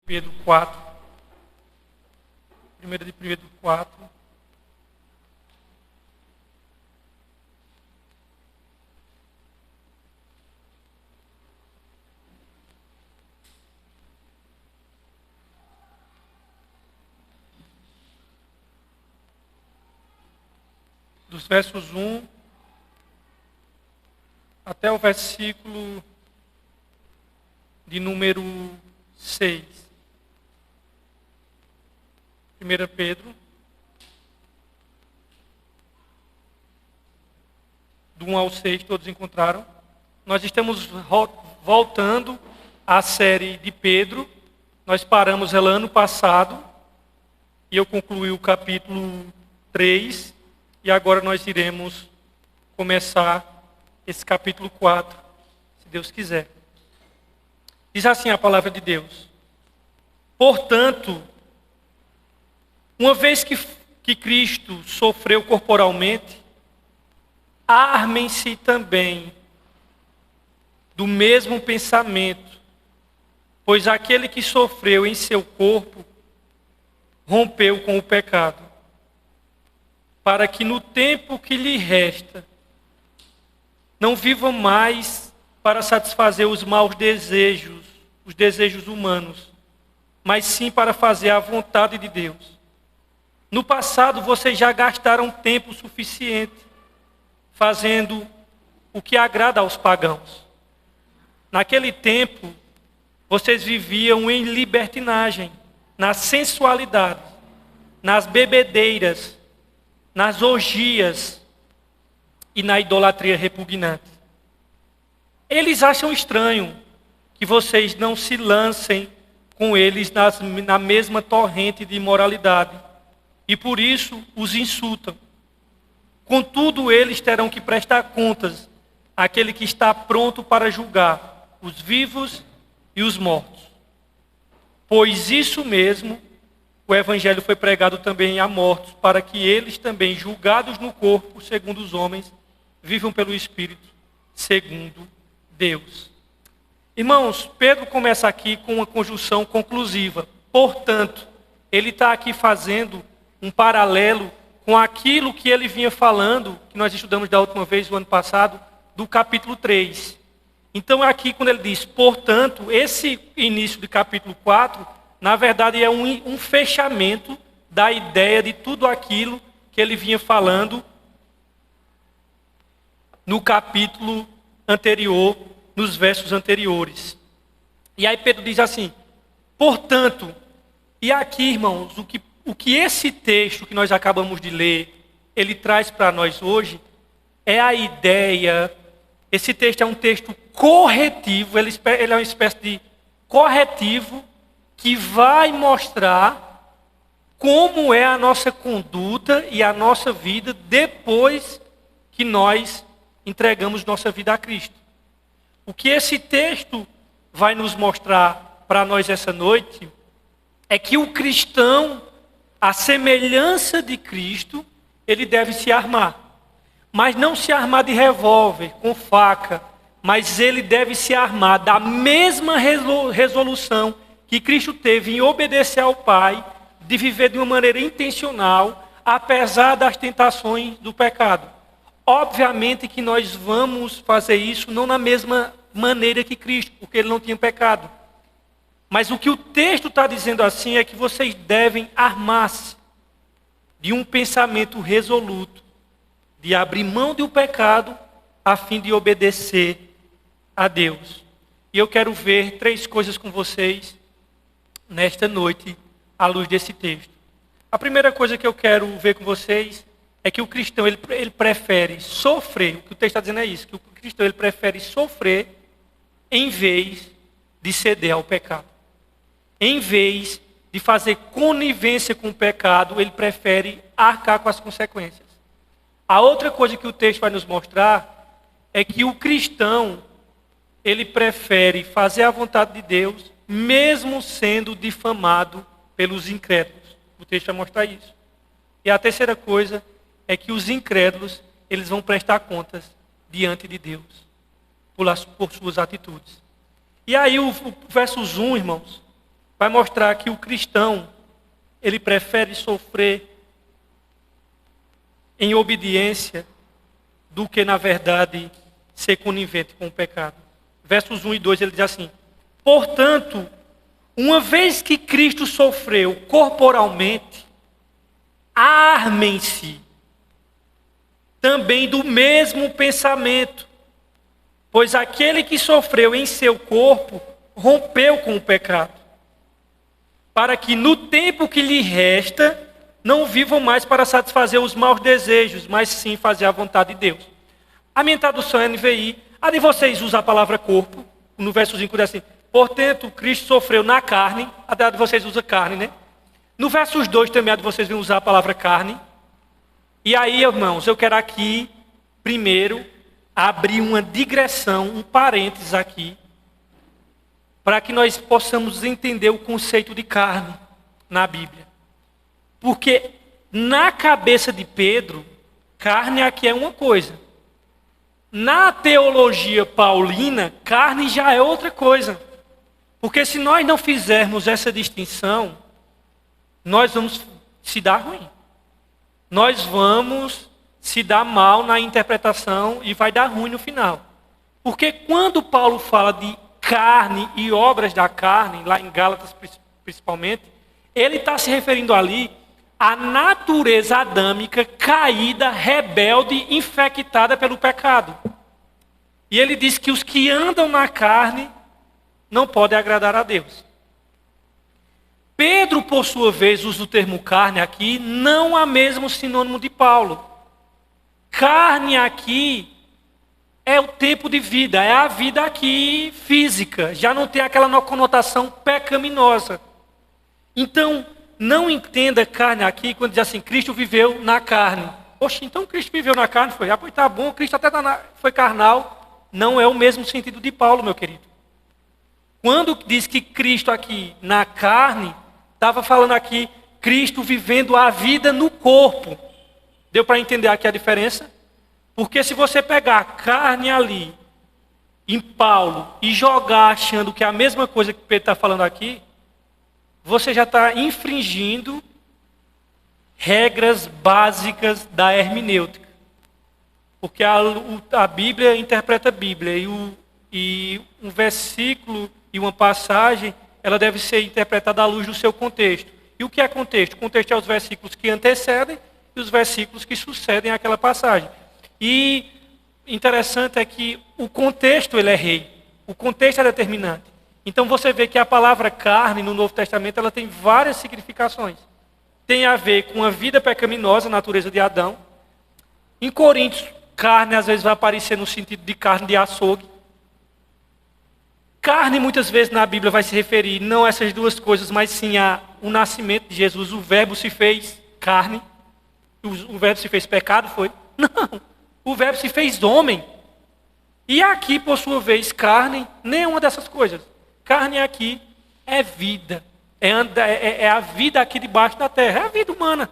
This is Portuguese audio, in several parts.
Pedro 4. 1 de Pedro 4. Dos versos 1 até o versículo de número 6. 1 Pedro, do 1 ao 6, todos encontraram. Nós estamos voltando à série de Pedro. Nós paramos ela ano passado e eu concluí o capítulo 3. E agora nós iremos começar esse capítulo 4, se Deus quiser. Diz assim a palavra de Deus: portanto, uma vez que Cristo sofreu corporalmente, armem-se também do mesmo pensamento, pois aquele que sofreu em seu corpo rompeu com o pecado, para que no tempo que lhe resta, não vivam mais para satisfazer os maus desejos, os desejos humanos, mas sim para fazer a vontade de Deus. No passado, vocês já gastaram tempo suficiente fazendo o que agrada aos pagãos. Naquele tempo, vocês viviam em libertinagem, na sensualidade, nas bebedeiras, nas orgias e na idolatria repugnante. Eles acham estranho que vocês não se lancem com eles na mesma torrente de imoralidade, e por isso os insultam. Contudo, eles terão que prestar contas àquele que está pronto para julgar os vivos e os mortos. Pois isso mesmo, o Evangelho foi pregado também a mortos, para que eles também, julgados no corpo, segundo os homens, vivam pelo Espírito, segundo Deus. Irmãos, Pedro começa aqui com uma conjunção conclusiva. Portanto, ele está aqui fazendo um paralelo com aquilo que ele vinha falando, que nós estudamos da última vez, o ano passado, do capítulo 3. Então, aqui, quando ele diz, portanto, esse início do capítulo 4, na verdade, é um fechamento da ideia de tudo aquilo que ele vinha falando no capítulo anterior, nos versos anteriores. E aí Pedro diz assim, portanto, e aqui, irmãos, o que esse texto que nós acabamos de ler, ele traz para nós hoje, é a ideia, esse texto é um texto corretivo, ele é uma espécie de corretivo, que vai mostrar como é a nossa conduta e a nossa vida depois que nós entregamos nossa vida a Cristo. O que esse texto vai nos mostrar para nós essa noite é que o cristão, à semelhança de Cristo, ele deve se armar. Mas não se armar de revólver, com faca, mas ele deve se armar da mesma resolução que Cristo teve em obedecer ao Pai, de viver de uma maneira intencional, apesar das tentações do pecado. Obviamente que nós vamos fazer isso não na mesma maneira que Cristo, porque ele não tinha pecado. Mas o que o texto está dizendo assim é que vocês devem armar-se de um pensamento resoluto, de abrir mão do pecado, a fim de obedecer a Deus. E eu quero ver 3 coisas com vocês nesta noite, à luz desse texto. A primeira coisa que eu quero ver com vocês é que o cristão ele prefere sofrer, o que o texto está dizendo é isso, que o cristão ele prefere sofrer em vez de ceder ao pecado. Em vez de fazer conivência com o pecado, ele prefere arcar com as consequências. A outra coisa que o texto vai nos mostrar é que o cristão ele prefere fazer a vontade de Deus mesmo sendo difamado pelos incrédulos. O texto vai mostrar isso. E a terceira coisa é que os incrédulos, eles vão prestar contas diante de Deus, por suas atitudes. E aí o versos 1, irmãos, vai mostrar que o cristão, ele prefere sofrer em obediência do que, na verdade, ser conivente com o pecado. Versos 1 e 2, ele diz assim: portanto, uma vez que Cristo sofreu corporalmente, armem-se também do mesmo pensamento, pois aquele que sofreu em seu corpo rompeu com o pecado, para que no tempo que lhe resta não vivam mais para satisfazer os maus desejos, mas sim fazer a vontade de Deus. A minha tradução é NVI, a de vocês usa a palavra corpo, no verso 5 diz assim: portanto, Cristo sofreu na carne, a de vocês usa carne, né? No versos 2 também a de vocês vem usar a palavra carne. E aí, irmãos, eu quero aqui, primeiro, abrir uma digressão, um parênteses aqui, para que nós possamos entender o conceito de carne na Bíblia. Porque na cabeça de Pedro, carne aqui é uma coisa. Na teologia paulina, carne já é outra coisa. Porque se nós não fizermos essa distinção, nós vamos se dar ruim. Nós vamos se dar mal na interpretação e vai dar ruim no final. Porque quando Paulo fala de carne e obras da carne, lá em Gálatas principalmente, ele está se referindo ali à natureza adâmica caída, rebelde, infectada pelo pecado. E ele diz que os que andam na carne não podem agradar a Deus. Pedro, por sua vez, usa o termo carne aqui, não é mesmo sinônimo de Paulo. Carne aqui é o tempo de vida, é a vida aqui física, já não tem aquela conotação pecaminosa. Então, não entenda carne aqui quando diz assim, Cristo viveu na carne. Poxa, então Cristo viveu na carne? Foi, pois tá bom, Cristo até foi carnal. Não é o mesmo sentido de Paulo, meu querido. Quando diz que Cristo aqui na carne, estava falando aqui, Cristo vivendo a vida no corpo. Deu para entender aqui a diferença? Porque se você pegar a carne ali, em Paulo, e jogar achando que é a mesma coisa que Pedro está falando aqui, você já está infringindo regras básicas da hermenêutica. Porque a Bíblia interpreta a Bíblia, e um versículo e uma passagem, ela deve ser interpretada à luz do seu contexto. E o que é contexto? O contexto é os versículos que antecedem e os versículos que sucedem àquela passagem. E interessante é que o contexto ele é rei. O contexto é determinante. Então você vê que a palavra carne no Novo Testamento ela tem várias significações. Tem a ver com a vida pecaminosa, a natureza de Adão. Em Coríntios, carne às vezes vai aparecer no sentido de carne de açougue. Carne, muitas vezes, na Bíblia vai se referir não a essas duas coisas, mas sim ao nascimento de Jesus. O verbo se fez carne. O verbo se fez pecado, foi? Não. O verbo se fez homem. E aqui, por sua vez, carne, nenhuma dessas coisas. Carne aqui é vida. É a vida aqui debaixo da terra. É a vida humana.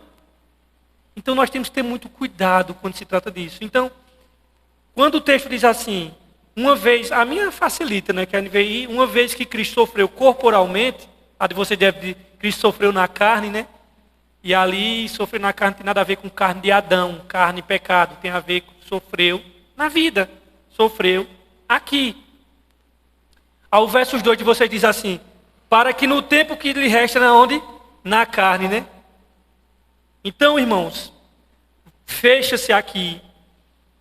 Então, nós temos que ter muito cuidado quando se trata disso. Então, quando o texto diz assim... Uma vez, a minha facilita, né, que é a NVI, uma vez que Cristo sofreu corporalmente, a de você deve Cristo sofreu na carne, né? E ali sofrer na carne tem nada a ver com carne de Adão, carne e pecado, tem a ver com sofreu na vida, sofreu aqui. Ao versos 2 de vocês diz assim, para que no tempo que lhe resta na onde? Na carne, né? Então, irmãos, fecha-se aqui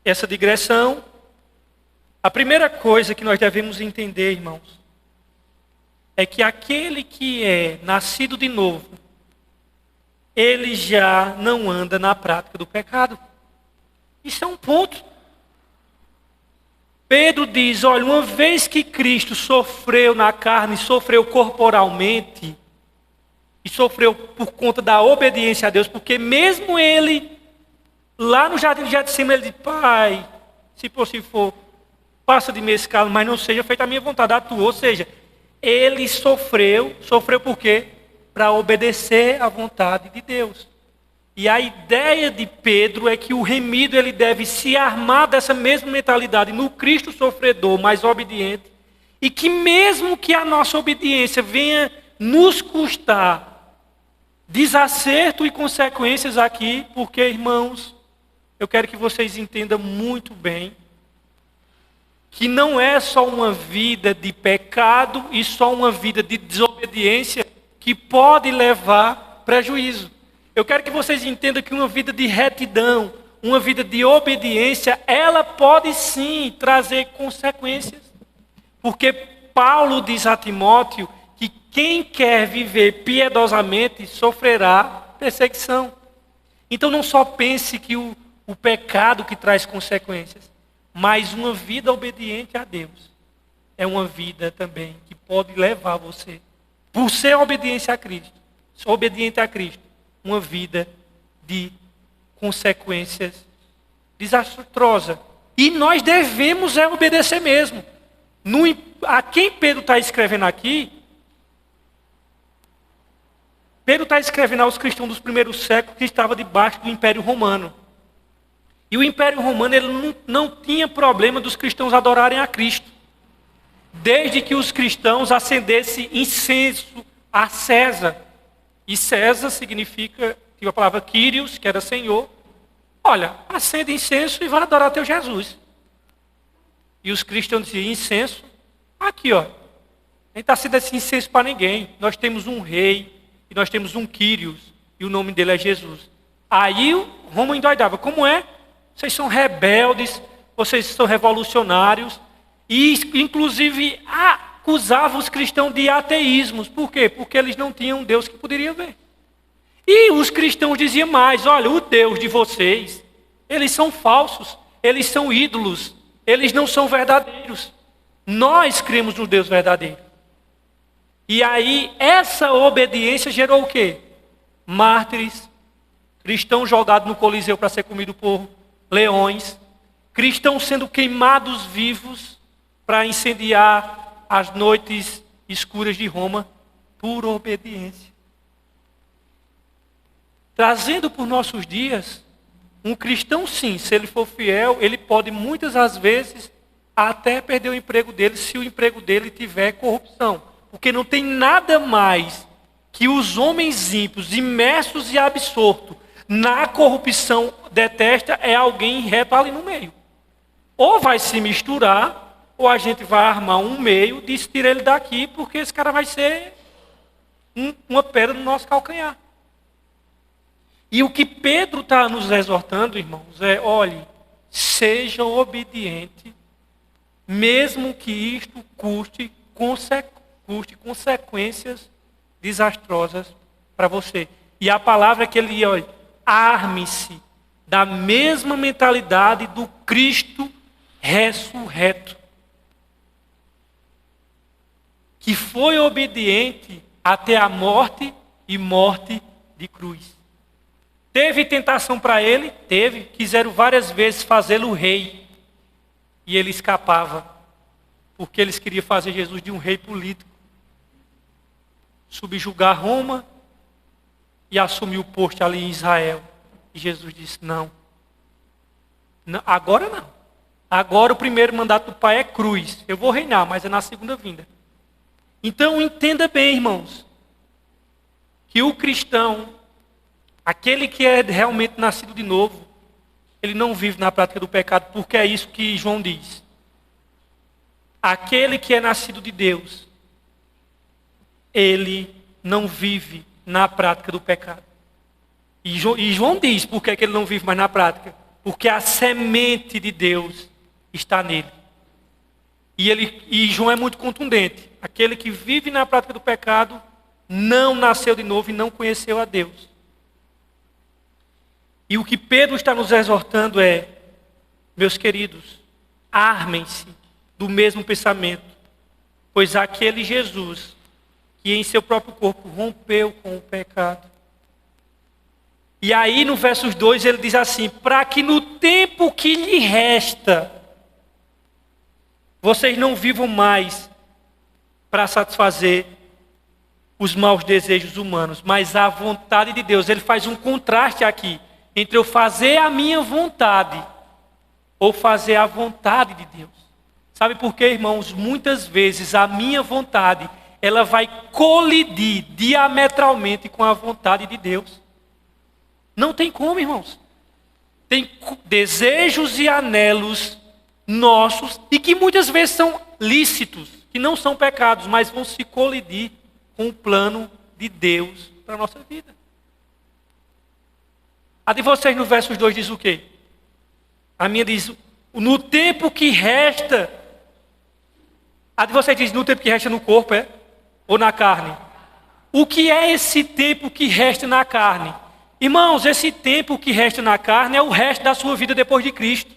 essa digressão. A primeira coisa que nós devemos entender, irmãos, é que aquele que é nascido de novo, ele já não anda na prática do pecado. Isso é um ponto. Pedro diz, olha, uma vez que Cristo sofreu na carne, sofreu corporalmente, e sofreu por conta da obediência a Deus, porque mesmo ele, lá no jardim de Getsemane, ele diz, Pai, se possível for, passa de mim esse cálice, mas não seja feita a minha vontade, a tua. Ou seja, ele sofreu por quê? Para obedecer à vontade de Deus. E a ideia de Pedro é que o remido ele deve se armar dessa mesma mentalidade no Cristo sofredor, mais obediente, e que mesmo que a nossa obediência venha nos custar desacerto e consequências aqui, porque, irmãos, eu quero que vocês entendam muito bem que não é só uma vida de pecado e só uma vida de desobediência que pode levar prejuízo. Eu quero que vocês entendam que uma vida de retidão, uma vida de obediência, ela pode sim trazer consequências. Porque Paulo diz a Timóteo que quem quer viver piedosamente sofrerá perseguição. Então não só pense que o pecado que traz consequências, mas uma vida obediente a Deus é uma vida também que pode levar você, por ser obediente a Cristo, uma vida de consequências desastrosas. E nós devemos obedecer mesmo. A quem Pedro está escrevendo aqui, Pedro está escrevendo aos cristãos dos primeiros séculos que estavam debaixo do Império Romano. E o Império Romano ele não tinha problema dos cristãos adorarem a Cristo, desde que os cristãos acendessem incenso a César. E César significa, a palavra Kyrios, que era Senhor. Olha, acende incenso e vai adorar teu Jesus. E os cristãos diziam, incenso? Aqui, ó. Nem está sendo esse incenso para ninguém. Nós temos um rei, e nós temos um Kyrios, e o nome dele é Jesus. Aí o Roma endoidava. Como é? Vocês são rebeldes, vocês são revolucionários. E, inclusive, acusavam os cristãos de ateísmos. Por quê? Porque eles não tinham um Deus que poderia ver. E os cristãos diziam mais, olha, o Deus de vocês, eles são falsos, eles são ídolos, eles não são verdadeiros. Nós cremos no Deus verdadeiro. E aí, essa obediência gerou o quê? Mártires, cristãos jogados no Coliseu para ser comido por leões, cristãos sendo queimados vivos para incendiar as noites escuras de Roma, por obediência. Trazendo por nossos dias, um cristão sim, se ele for fiel, ele pode muitas das vezes até perder o emprego dele, se o emprego dele tiver corrupção. Porque não tem nada mais que os homens ímpios, imersos e absortos na corrupção, detesta é alguém reto ali no meio. Ou vai se misturar, ou a gente vai armar um meio de tirar ele daqui, porque esse cara vai ser uma pedra no nosso calcanhar. E o que Pedro está nos exortando, irmãos, é, olhe, seja obediente, mesmo que isto custe consequências desastrosas para você. E a palavra que ele, olha, arme-se da mesma mentalidade do Cristo ressurreto, que foi obediente até a morte e morte de cruz. Teve tentação para ele? Teve. Quiseram várias vezes fazê-lo rei. E ele escapava. Porque eles queriam fazer Jesus de um rei político. Subjugar Roma e assumir o posto ali em Israel. E Jesus disse, não. Agora não. Agora o primeiro mandato do Pai é cruz. Eu vou reinar, mas é na segunda vinda. Então entenda bem, irmãos, que o cristão, aquele que é realmente nascido de novo, ele não vive na prática do pecado, porque é isso que João diz. Aquele que é nascido de Deus, ele não vive na prática do pecado. E João diz por que ele não vive mais na prática. Porque a semente de Deus está nele. E João é muito contundente. Aquele que vive na prática do pecado não nasceu de novo e não conheceu a Deus. E o que Pedro está nos exortando é, meus queridos, armem-se do mesmo pensamento, pois aquele Jesus que em seu próprio corpo rompeu com o pecado. E aí no versos 2 ele diz assim, para que no tempo que lhe resta, vocês não vivam mais para satisfazer os maus desejos humanos, mas a vontade de Deus. Ele faz um contraste aqui entre eu fazer a minha vontade ou fazer a vontade de Deus. Sabe por quê, irmãos? Muitas vezes a minha vontade ela vai colidir diametralmente com a vontade de Deus. Não tem como, irmãos. Tem desejos e anelos nossos, e que muitas vezes são lícitos, que não são pecados, mas vão se colidir com o plano de Deus para a nossa vida. A de vocês no verso 2 diz o quê? A minha diz, no tempo que resta. A de vocês diz, no tempo que resta no corpo, é? Ou na carne? O que é esse tempo que resta na carne? Irmãos, esse tempo que resta na carne é o resto da sua vida depois de Cristo.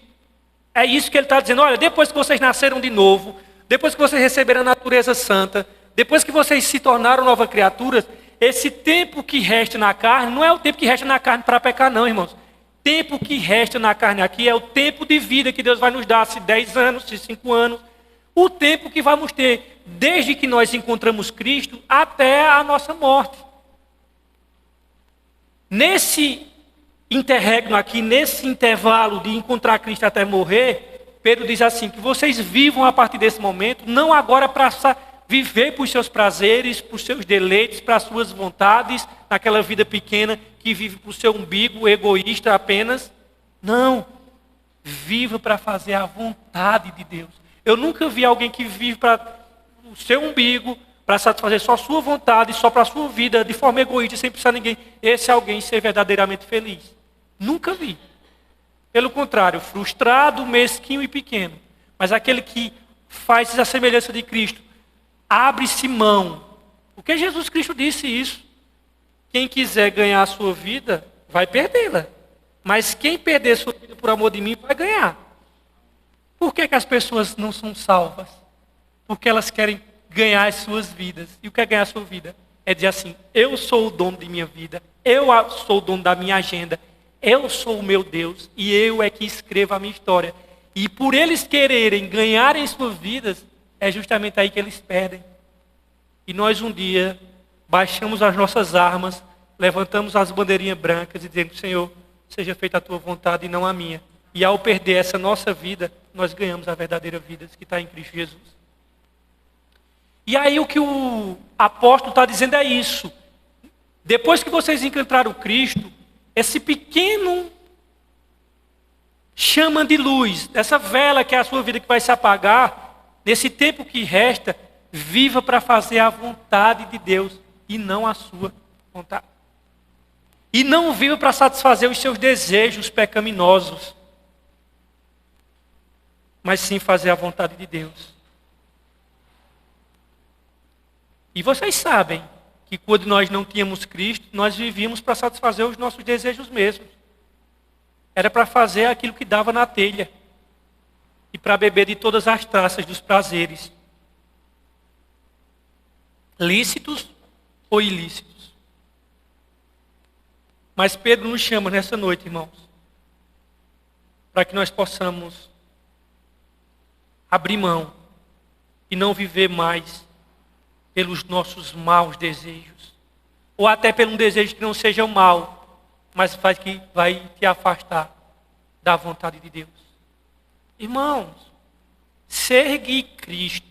É isso que ele está dizendo. Olha, depois que vocês nasceram de novo, depois que vocês receberam a natureza santa, depois que vocês se tornaram nova criatura, esse tempo que resta na carne não é o tempo que resta na carne para pecar, não, irmãos. Tempo que resta na carne aqui é o tempo de vida que Deus vai nos dar, se 10 anos, se 5 anos. O tempo que vamos ter desde que nós encontramos Cristo até a nossa morte. Nesse interregno aqui, nesse intervalo de encontrar Cristo até morrer, Pedro diz assim, que vocês vivam a partir desse momento, não agora para viver para os seus prazeres, para os seus deleites, para as suas vontades, naquela vida pequena que vive para o seu umbigo, egoísta apenas. Não, viva para fazer a vontade de Deus. Eu nunca vi alguém que vive para o seu umbigo, para satisfazer só a sua vontade, só para a sua vida, de forma egoísta, sem precisar de ninguém. Esse alguém ser verdadeiramente feliz. Nunca vi. Pelo contrário, frustrado, mesquinho e pequeno. Mas aquele que faz a semelhança de Cristo, abre-se mão. Porque Jesus Cristo disse isso. Quem quiser ganhar a sua vida, vai perdê-la. Mas quem perder a sua vida por amor de mim, vai ganhar. Por que as pessoas não são salvas? Porque elas querem ganhar as suas vidas. E o que é ganhar a sua vida? É dizer assim, eu sou o dono de minha vida, eu sou o dono da minha agenda, eu sou o meu Deus e eu é que escrevo a minha história. E por eles quererem ganharem suas vidas, é justamente aí que eles perdem. E nós um dia baixamos as nossas armas, levantamos as bandeirinhas brancas e dizemos, Senhor, seja feita a tua vontade e não a minha. E ao perder essa nossa vida, nós ganhamos a verdadeira vida que está em Cristo Jesus. E aí o que o apóstolo está dizendo é isso. Depois que vocês encontraram Cristo, esse pequeno chama de luz, essa vela que é a sua vida que vai se apagar, nesse tempo que resta, viva para fazer a vontade de Deus e não a sua vontade. E não viva para satisfazer os seus desejos pecaminosos, mas sim fazer a vontade de Deus. E vocês sabem que quando nós não tínhamos Cristo, nós vivíamos para satisfazer os nossos desejos mesmos. Era para fazer aquilo que dava na telha. E para beber de todas as traças dos prazeres. Lícitos ou ilícitos. Mas Pedro nos chama nessa noite, irmãos, para que nós possamos abrir mão e não viver mais pelos nossos maus desejos. Ou até pelo um desejo que não seja mal, mas que vai te afastar da vontade de Deus. Irmãos, seguir Cristo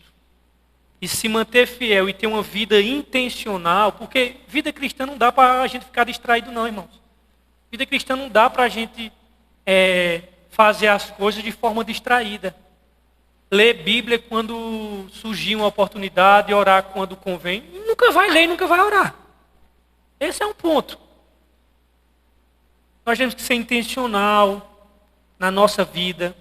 e se manter fiel e ter uma vida intencional, porque vida cristã não dá para a gente ficar distraído não, irmãos. Vida cristã não dá para a gente fazer as coisas de forma distraída. Ler Bíblia quando surgir uma oportunidade, orar quando convém. Nunca vai ler, nunca vai orar. Esse é um ponto. Nós temos que ser intencional na nossa vida,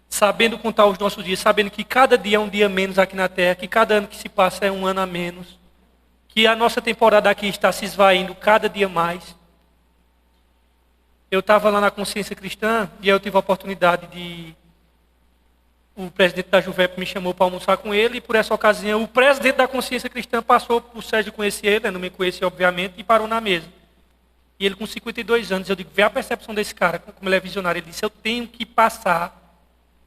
sabendo contar os nossos dias, sabendo que cada dia é um dia menos aqui na Terra, que cada ano que se passa é um ano a menos, que a nossa temporada aqui está se esvaindo cada dia mais. Eu estava lá na Consciência Cristã e eu tive a oportunidade de... O presidente da Juvep me chamou para almoçar com ele e por essa ocasião o presidente da Consciência Cristã passou, o Sérgio conhecia ele, não me conhecia obviamente, e parou na mesa. E ele com 52 anos, eu digo, vê a percepção desse cara, como ele é visionário. Ele disse, eu tenho que passar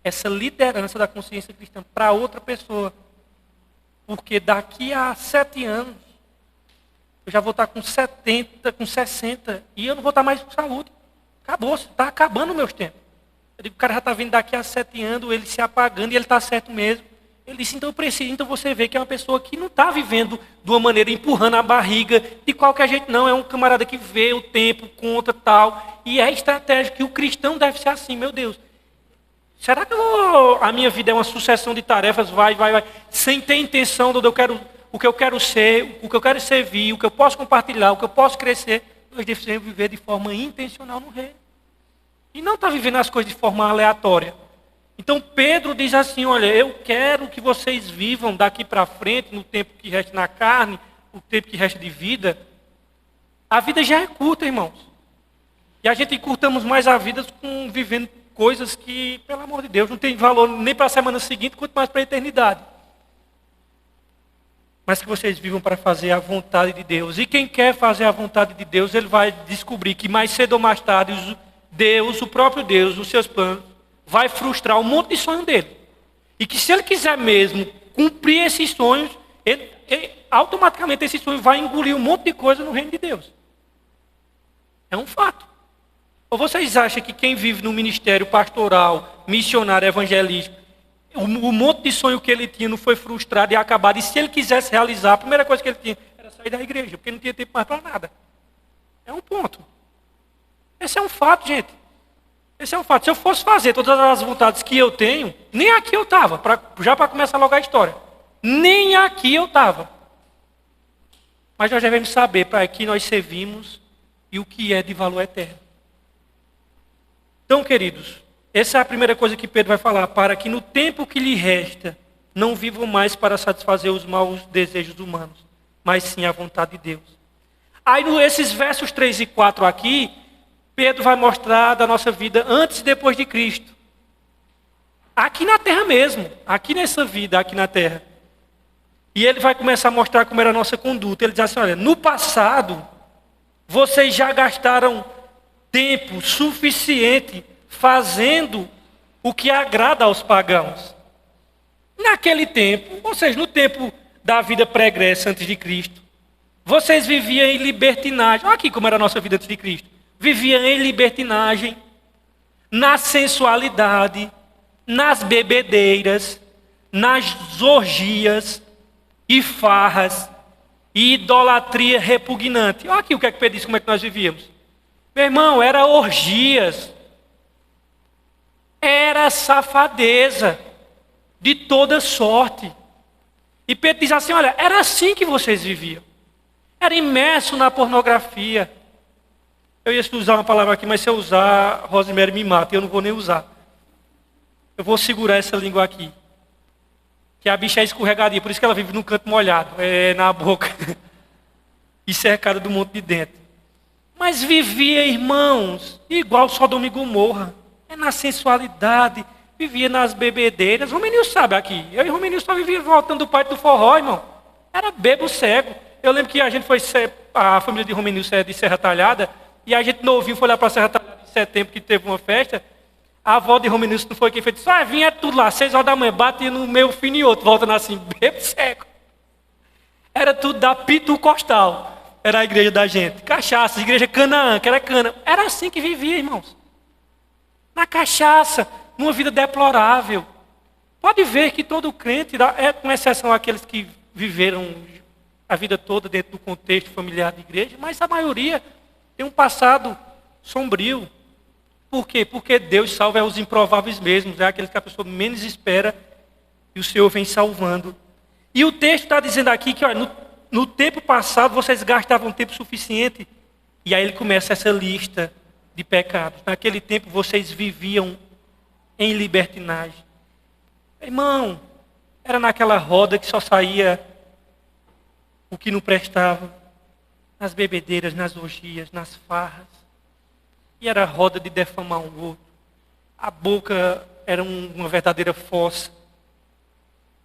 essa liderança da Consciência Cristã para outra pessoa. Porque daqui a 7 anos, eu já vou estar com 70, com 60, e eu não vou estar mais com saúde. Acabou, está acabando os meus tempos. Eu digo, o cara já está vindo daqui a 7 anos, ele se apagando, e ele está certo mesmo. Ele disse, então eu preciso. Então você vê que é uma pessoa que não está vivendo de uma maneira empurrando a barriga de qualquer jeito, não. É um camarada que vê o tempo, conta tal. E é estratégico que o cristão deve ser assim, meu Deus. Será que a minha vida é uma sucessão de tarefas, vai, sem ter intenção do o que eu quero ser, o que eu quero servir, o que eu posso compartilhar, o que eu posso crescer? Nós devemos viver de forma intencional no reino. E não está vivendo as coisas de forma aleatória. Então Pedro diz assim, olha, eu quero que vocês vivam daqui para frente, no tempo que resta na carne, o tempo que resta de vida. A vida já é curta, irmãos. E a gente encurtamos mais a vida vivendo coisas que, pelo amor de Deus, não tem valor nem para a semana seguinte, quanto mais para a eternidade. Mas que vocês vivam para fazer a vontade de Deus. E quem quer fazer a vontade de Deus, ele vai descobrir que mais cedo ou mais tarde, Deus, o próprio Deus, os seus planos, vai frustrar um monte de sonho dele. E que se ele quiser mesmo cumprir esses sonhos, automaticamente esse sonho vai engolir um monte de coisa no reino de Deus. É um fato. Ou vocês acham que quem vive no ministério pastoral, missionário, evangelístico, o monte de sonho que ele tinha não foi frustrado e acabado, e se ele quisesse realizar, a primeira coisa que ele tinha era sair da igreja, porque não tinha tempo mais para nada. É um ponto. Esse é um fato, gente. Esse é um fato. Se eu fosse fazer todas as vontades que eu tenho, nem aqui eu estava, já para começar logo a história. Nem aqui eu estava. Mas nós devemos saber para que nós servimos e o que é de valor eterno. Então, queridos, essa é a primeira coisa que Pedro vai falar, para que no tempo que lhe resta, não vivam mais para satisfazer os maus desejos humanos, mas sim a vontade de Deus. Aí, nesses versos 3 e 4 aqui, Pedro vai mostrar da nossa vida antes e depois de Cristo. Aqui na terra mesmo, aqui nessa vida, aqui na terra. E ele vai começar a mostrar como era a nossa conduta. Ele diz assim, olha, no passado, vocês já gastaram tempo suficiente fazendo o que agrada aos pagãos. Naquele tempo, ou seja, no tempo da vida pregressa antes de Cristo, vocês viviam em libertinagem. Olha aqui como era a nossa vida antes de Cristo. Viviam em libertinagem, na sensualidade, nas bebedeiras, nas orgias e farras e idolatria repugnante. Olha aqui o que é que Pedro disse, como é que nós vivíamos. Meu irmão, era orgias, era safadeza de toda sorte. E Pedro diz assim, olha, era assim que vocês viviam. Era imerso na pornografia. Eu ia usar uma palavra aqui, mas se eu usar, Rosemary me mata, e eu não vou nem usar. Eu vou segurar essa língua aqui. Que a bicha é escorregadia, por isso que ela vive num canto molhado, na boca. E cercada do monte de dentro. Mas vivia, irmãos, igual Sodoma e Gomorra. Na sensualidade, vivia nas bebedeiras. Romenil sabe aqui. Eu e Romenil só vivia voltando do parque do forró, irmão. Era bebo cego. Eu lembro que a gente foi, a família de Romenil é de Serra Talhada, e a gente novinho foi lá para Serra Talhada em setembro, que teve uma festa. A avó de Romenil não foi quem fez. Só vinha tudo lá, 6 horas da manhã, batia no meu filho e outro, voltando assim, bebo cego. Era tudo da Pitu Costal. Era a igreja da gente. Cachaça, igreja Canaã, que era cana. Era assim que vivia, irmãos. Na cachaça, numa vida deplorável. Pode ver que todo crente, com exceção àqueles que viveram a vida toda dentro do contexto familiar da igreja, mas a maioria tem um passado sombrio. Por quê? Porque Deus salva os improváveis mesmos, é aqueles que a pessoa menos espera e o Senhor vem salvando. E o texto está dizendo aqui que, olha, no tempo passado, vocês gastavam tempo suficiente. E aí ele começa essa lista de pecados. Naquele tempo, vocês viviam em libertinagem. Irmão, era naquela roda que só saía o que não prestava. Nas bebedeiras, nas orgias, nas farras. E era roda de defamar um outro. A boca era uma verdadeira fossa.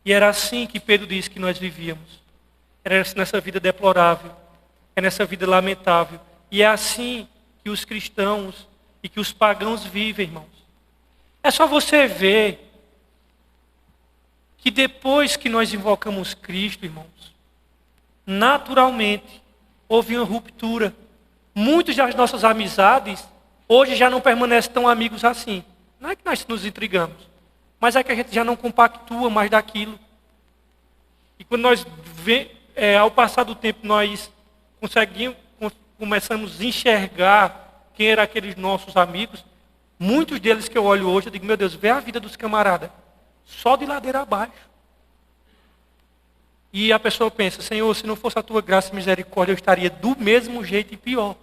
E era assim que Pedro disse que nós vivíamos. Era nessa vida deplorável, é nessa vida lamentável. E é assim que os cristãos e que os pagãos vivem, irmãos. É só você ver que depois que nós invocamos Cristo, irmãos, naturalmente houve uma ruptura. Muitas das nossas amizades hoje já não permanecem tão amigos assim. Não é que nós nos intrigamos, mas é que a gente já não compactua mais daquilo. E quando ao passar do tempo, nós começamos a enxergar quem eram aqueles nossos amigos, muitos deles que eu olho hoje, eu digo, meu Deus, vê a vida dos camaradas, só de ladeira abaixo. E a pessoa pensa, Senhor, se não fosse a tua graça e misericórdia, eu estaria do mesmo jeito e pior.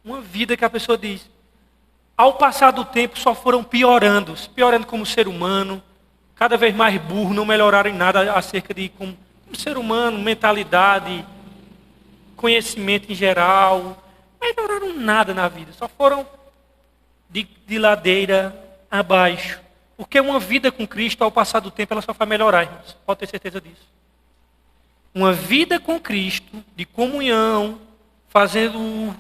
Uma vida que a pessoa diz, ao passar do tempo só foram piorando como ser humano, cada vez mais burro, não melhoraram em nada acerca de como ser humano, mentalidade, conhecimento em geral, melhoraram nada na vida, só foram de ladeira abaixo. Porque uma vida com Cristo, ao passar do tempo, ela só vai melhorar, irmãos. Pode ter certeza disso. Uma vida com Cristo, de comunhão, fazendo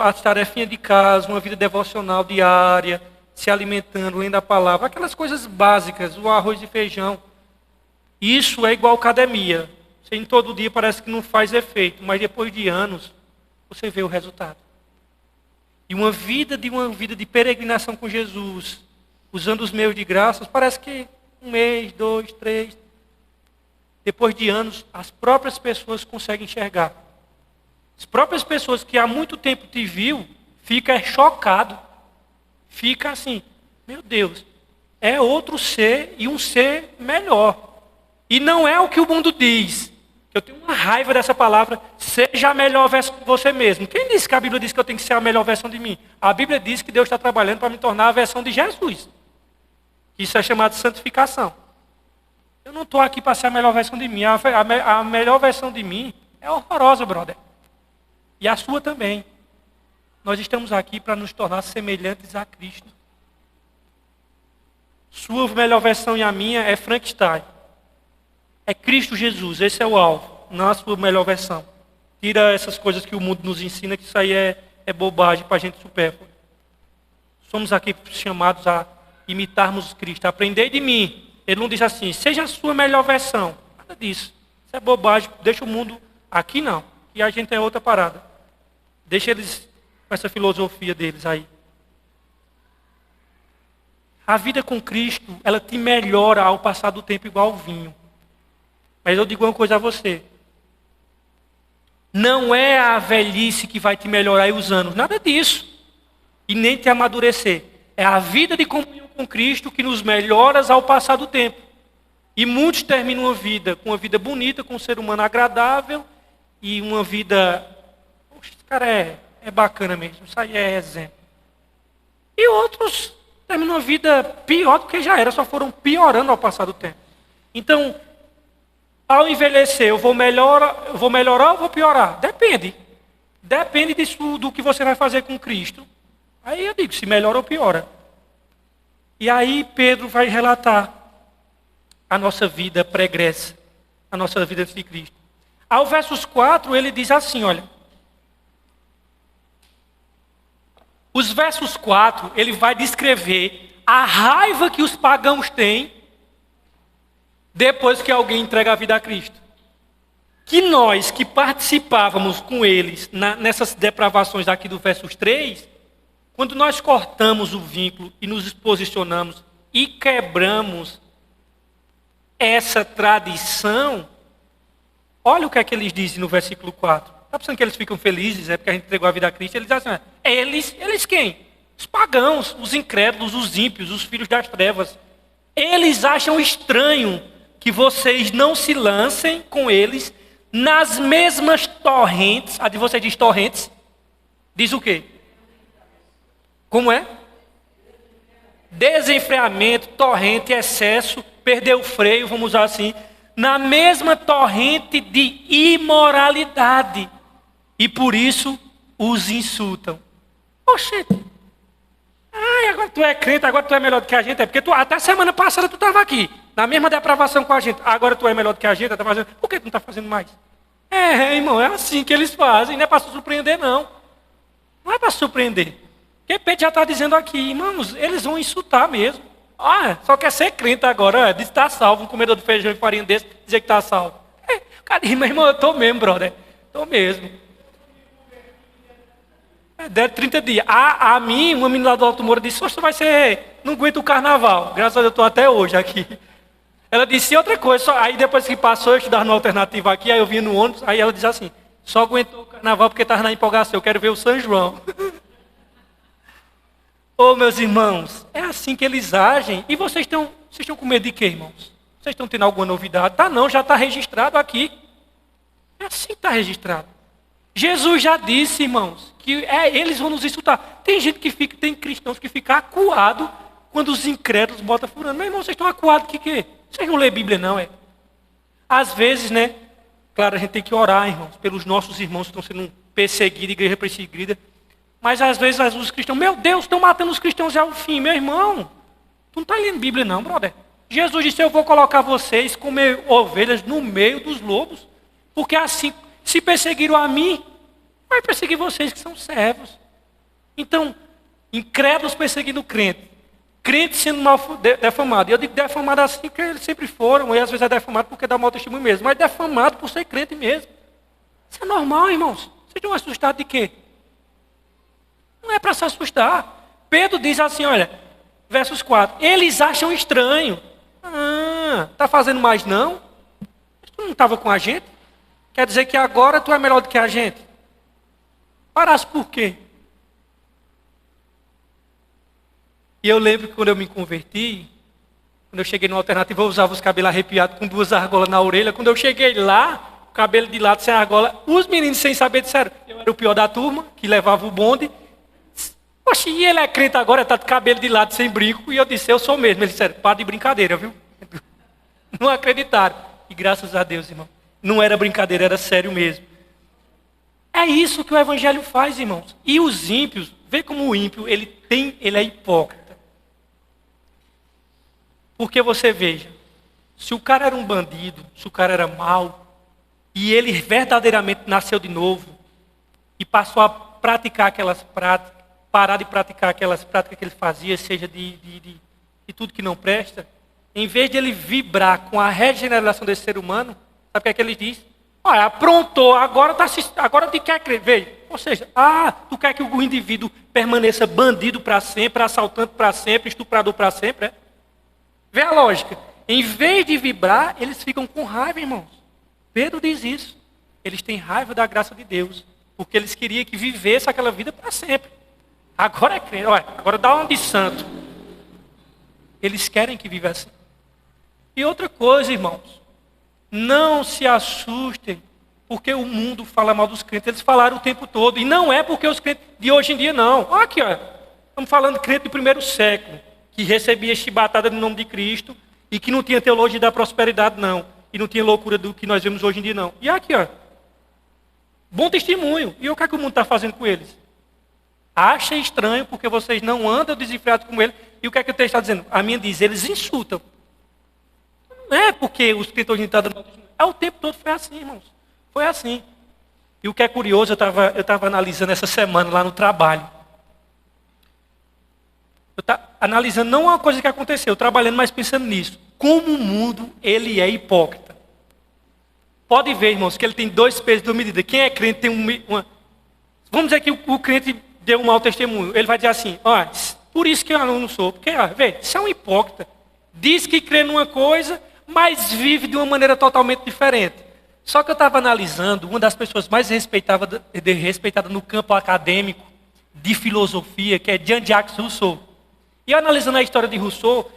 as tarefinhas de casa, uma vida devocional diária, se alimentando, lendo a palavra, aquelas coisas básicas, o arroz e feijão. Isso é igual academia. Você em todo dia parece que não faz efeito, mas depois de anos, você vê o resultado. E uma vida de peregrinação com Jesus, usando os meios de graças, parece que 1 mês, 2, 3. Depois de anos, as próprias pessoas conseguem enxergar. As próprias pessoas que há muito tempo te viu, fica chocado. Fica assim, meu Deus, é outro ser e um ser melhor. E não é o que o mundo diz. Eu tenho uma raiva dessa palavra, seja a melhor versão de você mesmo. Quem disse que a Bíblia diz que eu tenho que ser a melhor versão de mim? A Bíblia diz que Deus está trabalhando para me tornar a versão de Jesus. Isso é chamado de santificação. Eu não estou aqui para ser a melhor versão de mim. A melhor versão de mim é horrorosa, brother. E a sua também. Nós estamos aqui para nos tornar semelhantes a Cristo. Sua melhor versão e a minha é Frankenstein. É Cristo Jesus, esse é o alvo, não a sua melhor versão. Tira essas coisas que o mundo nos ensina, que isso aí é bobagem para a gente supérflua. Somos aqui chamados a imitarmos Cristo. Aprendei de mim. Ele não diz assim, seja a sua melhor versão. Nada disso. Isso é bobagem, deixa o mundo aqui não. E a gente é outra parada. Deixa eles com essa filosofia deles aí. A vida com Cristo, ela te melhora ao passar do tempo igual ao vinho. Mas eu digo uma coisa a você. Não é a velhice que vai te melhorar e os anos. Nada disso. E nem te amadurecer. É a vida de comunhão com Cristo que nos melhora ao passar do tempo. E muitos terminam a vida com uma vida bonita, com um ser humano agradável. E uma vida... Poxa, esse cara é bacana mesmo. Isso aí é exemplo. E outros terminam a vida pior do que já era. Só foram piorando ao passar do tempo. Então... Ao envelhecer, eu vou melhorar ou vou piorar? Depende. Depende disso, do que você vai fazer com Cristo. Aí eu digo, se melhora ou piora. E aí Pedro vai relatar a nossa vida pregressa, a nossa vida antes de Cristo. Ao versos 4, ele diz assim, olha. Os versos 4, ele vai descrever a raiva que os pagãos têm depois que alguém entrega a vida a Cristo. Que nós que participávamos com eles nessas depravações aqui do versos 3, quando nós cortamos o vínculo e nos posicionamos e quebramos essa tradição, olha o que é que eles dizem no versículo 4. Está pensando que eles ficam felizes, é porque a gente entregou a vida a Cristo? Eles dizem assim, eles quem? Os pagãos, os incrédulos, os ímpios, os filhos das trevas. Eles acham estranho que vocês não se lancem com eles nas mesmas torrentes. A de vocês diz torrentes? Diz o quê? Como é? Desenfreamento, torrente, excesso, perder o freio, vamos usar assim. Na mesma torrente de imoralidade. E por isso os insultam. Oxe, agora tu é crente, agora tu é melhor do que a gente. É porque até semana passada tu estava aqui, na mesma depravação com a gente. Agora tu é melhor do que a gente, tá fazendo. Por que tu não está fazendo mais? Irmão, é assim que eles fazem. Não é para se surpreender, não. Não é para se surpreender. Porque Pedro já está dizendo aqui, irmãos, eles vão insultar mesmo. Só quer ser crente agora, diz que está salvo. Um comedor de feijão e farinha desse, dizer que está salvo. Cara, meu irmão, eu estou mesmo, brother. Estou mesmo. Deram 30 dias. A mim, uma menina lá do Alto Moura disse, você vai ser... Não aguento o carnaval. Graças a Deus, eu estou até hoje aqui. Ela disse outra coisa, aí depois que passou, eu estudava no alternativo aqui, aí eu vinha no ônibus, aí ela diz assim, só aguentou o carnaval porque estava na empolgação, eu quero ver o São João. Ô meus irmãos, é assim que eles agem. E vocês estão com medo de quê, irmãos? Vocês estão tendo alguma novidade? Tá não, já está registrado aqui. É assim que está registrado. Jesus já disse, irmãos, que eles vão nos insultar. Tem cristãos que ficam acuados quando os incrédulos botam furando. Meu irmão, vocês estão acuados que quê? Vocês não lêem Bíblia não, é? Às vezes, né? Claro, a gente tem que orar, irmãos, pelos nossos irmãos que estão sendo perseguidos, igreja perseguida. Mas às vezes os cristãos, meu Deus, estão matando os cristãos já o fim. Meu irmão, tu não está lendo Bíblia não, brother. Jesus disse, eu vou colocar vocês como ovelhas no meio dos lobos. Porque assim, se perseguiram a mim, vai perseguir vocês que são servos. Então, incrédulos perseguindo crente. Crente sendo mal defamado. E eu digo defamado assim porque eles sempre foram. E às vezes é defamado porque dá mau testemunho mesmo. Mas defamado por ser crente mesmo. Isso é normal, irmãos. Vocês estão assustados de quê? Não é para se assustar. Pedro diz assim, olha, versos 4. Eles acham estranho. Está fazendo mais não? Tu não estava com a gente? Quer dizer que agora tu é melhor do que a gente? Parasse por quê? E eu lembro que quando eu me converti, quando eu cheguei no alternativo, eu usava os cabelos arrepiados com 2 argolas na orelha. Quando eu cheguei lá, o cabelo de lado sem argola, os meninos sem saber disseram, eu era o pior da turma, que levava o bonde. Poxa, e ele é crente agora, está de cabelo de lado, sem brinco. E eu disse, eu sou mesmo. Eles disseram, para de brincadeira, viu? Não acreditaram. E graças a Deus, irmão, não era brincadeira, era sério mesmo. É isso que o evangelho faz, irmãos. E os ímpios, vê como o ímpio, ele é hipócrita. Porque você veja, se o cara era um bandido, se o cara era mau, e ele verdadeiramente nasceu de novo, e passou a praticar aquelas práticas, parar de praticar aquelas práticas que ele fazia, seja de tudo que não presta, em vez de ele vibrar com a regeneração desse ser humano, sabe o que é que ele diz? Olha, aprontou, agora te quer crer. Veja, ou seja, tu quer que o indivíduo permaneça bandido para sempre, assaltante para sempre, estuprador para sempre, é? Vê a lógica. Em vez de vibrar, eles ficam com raiva, irmãos. Pedro diz isso. Eles têm raiva da graça de Deus, porque eles queriam que vivesse aquela vida para sempre. Agora é crente, olha, agora dá um de santo. Eles querem que viva assim. E outra coisa, irmãos, não se assustem, porque o mundo fala mal dos crentes. Eles falaram o tempo todo, e não é porque os crentes de hoje em dia, não. Olha aqui, ó. Estamos falando de crente do primeiro século, que recebia chibatada no nome de Cristo, e que não tinha teologia da prosperidade, não. E não tinha loucura do que nós vemos hoje em dia, não. E aqui, ó. Bom testemunho. E o que é que o mundo está fazendo com eles? Acha estranho porque vocês não andam desenfreados como ele. E o que é que o texto está dizendo? A minha diz, eles insultam. Não é porque os crentes hoje estão dando testemunho. O tempo todo foi assim, irmãos. Foi assim. E o que é curioso, eu estava analisando essa semana lá no trabalho. Eu estava analisando não uma coisa que aconteceu, trabalhando, mas pensando nisso. Como o mundo, ele é hipócrita. Pode ver, irmãos, que ele tem 2 pesos de 2 medidas. Quem é crente tem uma... Vamos dizer que o crente deu um mau testemunho. Ele vai dizer assim, ó, por isso que eu não sou. Porque, ó, vê, isso é um hipócrita. Diz que crê numa coisa, mas vive de uma maneira totalmente diferente. Só que eu estava analisando, uma das pessoas mais respeitadas no campo acadêmico de filosofia, que é Jean-Jacques Rousseau. E analisando a história de Rousseau,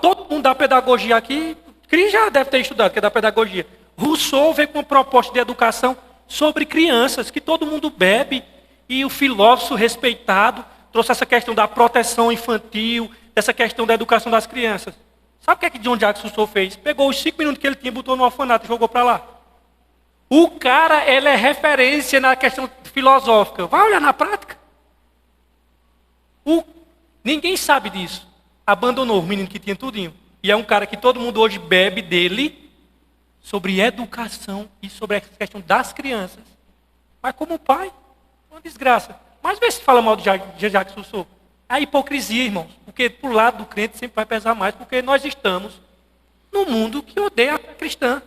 todo mundo da pedagogia aqui, Cris já deve ter estudado, que é da pedagogia. Rousseau veio com uma proposta de educação sobre crianças, que todo mundo bebe, e o filósofo respeitado trouxe essa questão da proteção infantil, dessa questão da educação das crianças. Sabe o que é que Jean-Jacques Rousseau fez? Pegou os 5 minutos que ele tinha, botou no orfanato e jogou para lá. O cara, ele é referência na questão filosófica. Vai olhar na prática. Ninguém sabe disso. Abandonou o menino que tinha tudinho. E é um cara que todo mundo hoje bebe dele sobre educação e sobre a questão das crianças. Mas como pai, uma desgraça. Mas vê se fala mal de Jean-Jacques Rousseau. É a hipocrisia, irmãos. Porque pro lado do crente sempre vai pesar mais, porque nós estamos num mundo que odeia a fé cristã.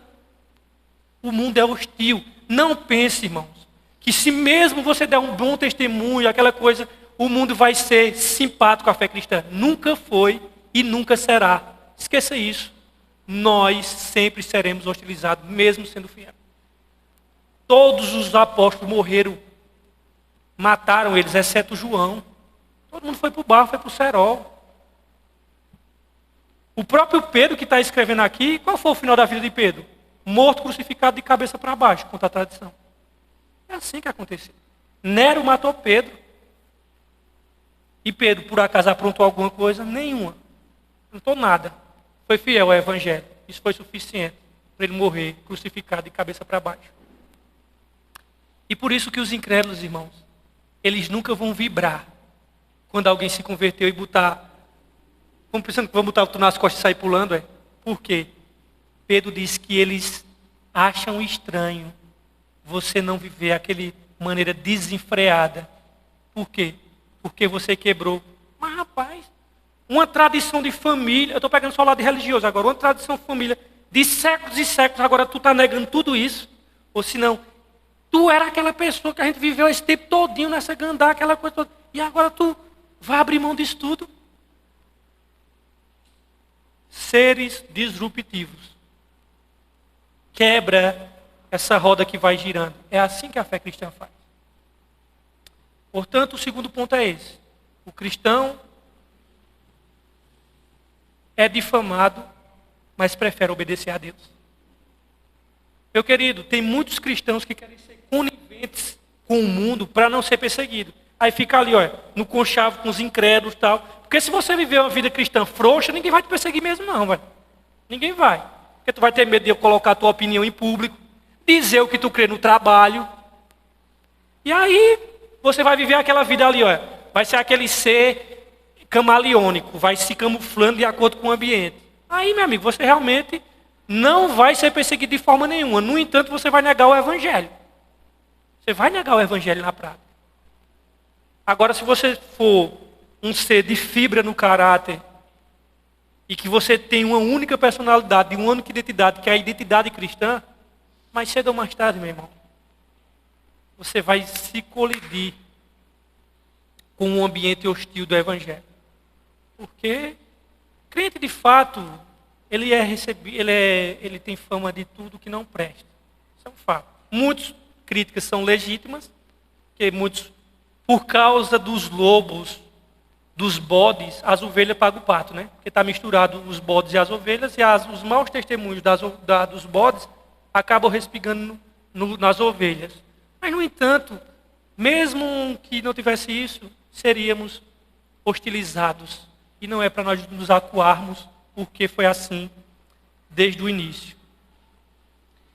O mundo é hostil. Não pense, irmãos, que se mesmo você der um bom testemunho, aquela coisa, o mundo vai ser simpático à fé cristã. Nunca foi e nunca será. Esqueça isso. nós sempre seremos hostilizados, mesmo sendo fiéis. Todos os apóstolos morreram, mataram eles, exceto João. Todo mundo foi para o barro, foi para o cerol. O próprio Pedro que está escrevendo aqui, qual foi o final da vida de Pedro? Morto, crucificado de cabeça para baixo, contra a tradição. É assim que aconteceu. Nero matou Pedro. E Pedro, por acaso, aprontou alguma coisa? Nenhuma. Não aprontou nada. Foi fiel ao evangelho. Isso foi suficiente para ele morrer crucificado de cabeça para baixo. E por isso que os incrédulos, irmãos, eles nunca vão vibrar quando alguém se converteu e botar... Como pensando que vão botar tu nas costas e sair pulando, é? Por quê? Pedro diz que eles acham estranho você não viver aquela maneira desenfreada. Por quê? Porque você quebrou. Mas, rapaz, uma tradição de família, eu estou pegando só o lado religioso agora, uma tradição de família de séculos e séculos, agora tu está negando tudo isso? Ou senão, tu era aquela pessoa que a gente viveu esse tempo todinho nessa gandá, aquela coisa toda, e agora tu vai abrir mão disso tudo? Seres disruptivos. Quebra essa roda que vai girando. É assim que a fé cristã faz. Portanto, o segundo ponto é esse. O cristão é difamado, mas prefere obedecer a Deus. Meu querido, tem muitos cristãos que querem ser coniventes com o mundo para não ser perseguido. Aí fica ali, ó, no conchavo com os incrédulos e tal. Porque se você viver uma vida cristã frouxa, ninguém vai te perseguir mesmo não, velho. Ninguém vai. Porque tu vai ter medo de colocar a tua opinião em público, dizer o que tu crê no trabalho. E aí, você vai viver aquela vida ali, ó. Vai ser aquele ser camaleônico, vai se camuflando de acordo com o ambiente. Aí, meu amigo, você realmente não vai ser perseguido de forma nenhuma. No entanto, você vai negar o evangelho. Você vai negar o evangelho na prática. Agora, se você for um ser de fibra no caráter e que você tem uma única personalidade, uma única identidade, que é a identidade cristã, mais cedo ou mais tarde, meu irmão, você vai se colidir com um ambiente hostil do evangelho. Porque crente de fato, ele tem fama de tudo que não presta. Isso é um fato. Muitas críticas são legítimas, que muitos, por causa dos lobos, dos bodes, as ovelhas pagam o pato, né? Porque está misturado os bodes e as ovelhas, e os maus testemunhos dos bodes acabam respingando nas ovelhas. Mas, no entanto, mesmo que não tivesse isso, seríamos hostilizados. E não é para nós nos acuarmos, porque foi assim desde o início.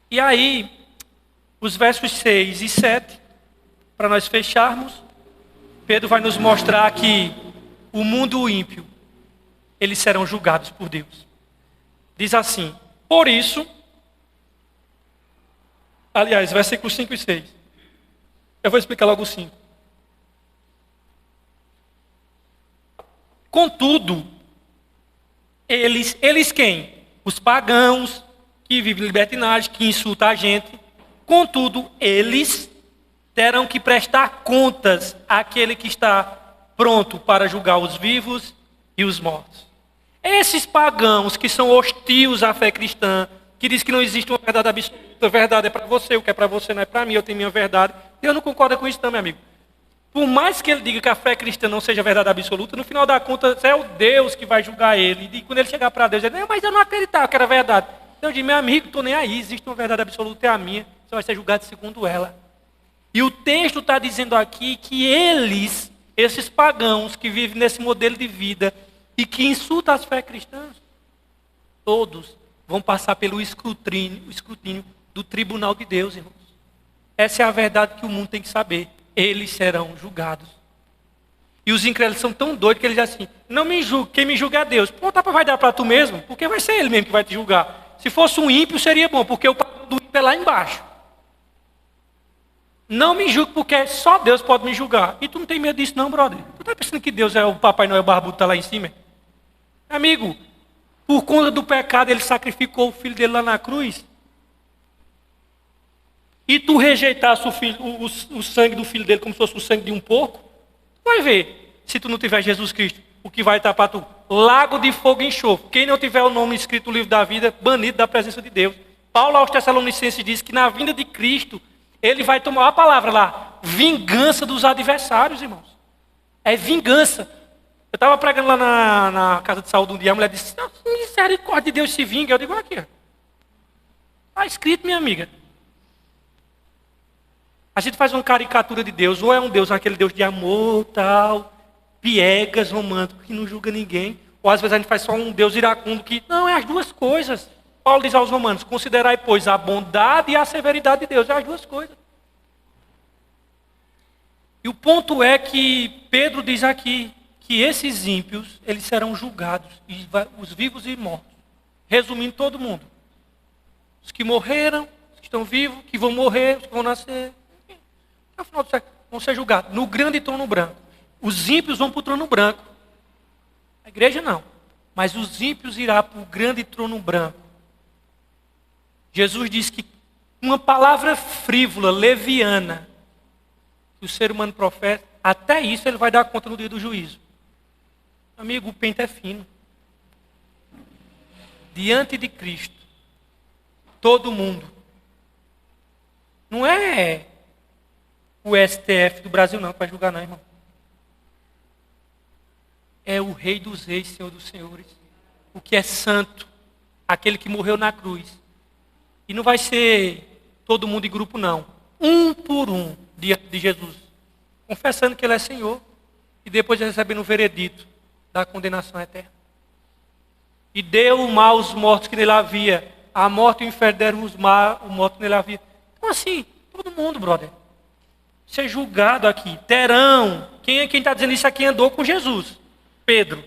E aí, os versos 6 e 7, para nós fecharmos, Pedro vai nos mostrar que o mundo ímpio, eles serão julgados por Deus. Diz assim, por isso, aliás, versículos 5 e 6. Eu vou explicar logo o 5. Contudo, eles quem? Os pagãos, que vivem libertinagem, que insultam a gente. Contudo, eles terão que prestar contas àquele que está pronto para julgar os vivos e os mortos. Esses pagãos que são hostis à fé cristã, que diz que não existe uma verdade absoluta, a verdade é para você, o que é para você não é para mim, eu tenho minha verdade. Eu não concordo com isso não, meu amigo. Por mais que ele diga que a fé cristã não seja verdade absoluta, no final da conta é o Deus que vai julgar ele. E quando ele chegar para Deus, ele diz, mas eu não acreditava que era verdade. Deus diz, meu amigo, estou nem aí, existe uma verdade absoluta, é a minha, você vai ser julgado segundo ela. E o texto está dizendo aqui que eles, esses pagãos que vivem nesse modelo de vida e que insultam as fé cristãs, todos vão passar pelo escrutínio do tribunal de Deus, irmãos. Essa é a verdade que o mundo tem que saber. Eles serão julgados. E os incrédulos são tão doidos que eles dizem assim, não me julgue, quem me julga é Deus. Pô, vai dar para tu mesmo, porque vai ser ele mesmo que vai te julgar. Se fosse um ímpio seria bom, porque o padrão do ímpio é lá embaixo. Não me julgue porque só Deus pode me julgar. E tu não tem medo disso não, brother? Tu está pensando que Deus é o Papai Noel barbudo que está lá em cima? Amigo, por conta do pecado ele sacrificou o filho dele lá na cruz. E tu rejeitasse o sangue do filho dele como se fosse o sangue de um porco, vai ver, se tu não tiver Jesus Cristo, o que vai estar para tu? Lago de fogo e enxofre. Quem não tiver o nome escrito no livro da vida, banido da presença de Deus. Paulo aos Tessalonicenses diz que na vinda de Cristo, ele vai tomar a palavra lá, vingança dos adversários, irmãos. É vingança. Eu estava pregando lá na casa de saúde um dia, a mulher disse, misericórdia de Deus se vinga. Eu digo, aqui, está escrito, minha amiga. A gente faz uma caricatura de Deus, ou é um Deus, aquele Deus de amor, tal, piegas, romântico, que não julga ninguém, ou às vezes a gente faz só um Deus iracundo que, não, é as duas coisas. Paulo diz aos romanos, considerai, pois, a bondade e a severidade de Deus, é as duas coisas. E o ponto é que Pedro diz aqui, que esses ímpios, eles serão julgados, os vivos e mortos. Resumindo todo mundo. Os que morreram, os que estão vivos, que vão morrer, os que vão nascer. No final do século, vão ser julgados no grande trono branco. Os ímpios vão para o trono branco. A igreja não. Mas os ímpios irão para o grande trono branco. Jesus diz que uma palavra frívola, leviana, que o ser humano profeta, até isso ele vai dar conta no dia do juízo. Amigo, o pente é fino. Diante de Cristo, todo mundo. Não é o STF do Brasil não, que vai julgar não, irmão. É o Rei dos Reis, Senhor dos Senhores. O que é santo. Aquele que morreu na cruz. E não vai ser todo mundo em grupo não. Um por um, diante de Jesus. Confessando que Ele é Senhor. E depois recebendo o veredito da condenação eterna. E deu o mal aos mortos que nele havia. A morte e o inferno deram o morto que nele havia. Então assim, todo mundo, brother. Ser julgado aqui. Terão. Quem está dizendo isso aqui andou com Jesus? Pedro.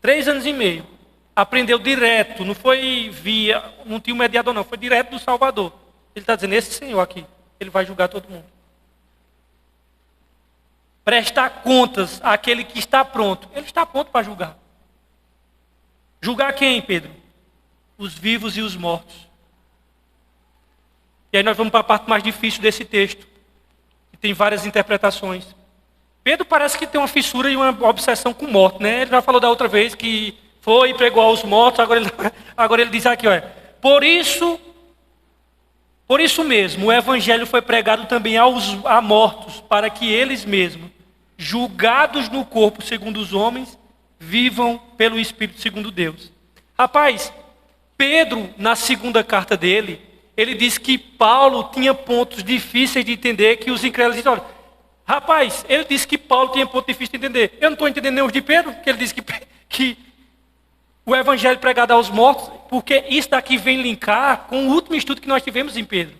3 anos e meio. Aprendeu direto. Não foi via, não tinha um mediador não. Foi direto do Salvador. Ele está dizendo, esse Senhor aqui, Ele vai julgar todo mundo. Prestar contas àquele que está pronto. Ele está pronto para julgar. Julgar quem, Pedro? Os vivos e os mortos. E aí nós vamos para a parte mais difícil desse texto. Que tem várias interpretações. Pedro parece que tem uma fissura e uma obsessão com morte, né? Ele já falou da outra vez que foi e pregou aos mortos. Agora ele diz aqui, olha. Por isso mesmo, o evangelho foi pregado também a mortos, para que eles mesmos, julgados no corpo segundo os homens, vivam pelo Espírito segundo Deus. Rapaz, Pedro, na segunda carta dele, ele diz que Paulo tinha pontos difíceis de entender que os incrédulos dizem, olha, rapaz, ele disse que Paulo tinha pontos difíceis de entender. Eu não estou entendendo nem os de Pedro, que ele disse que o evangelho pregado aos mortos, porque isso daqui vem linkar com o último estudo que nós tivemos em Pedro,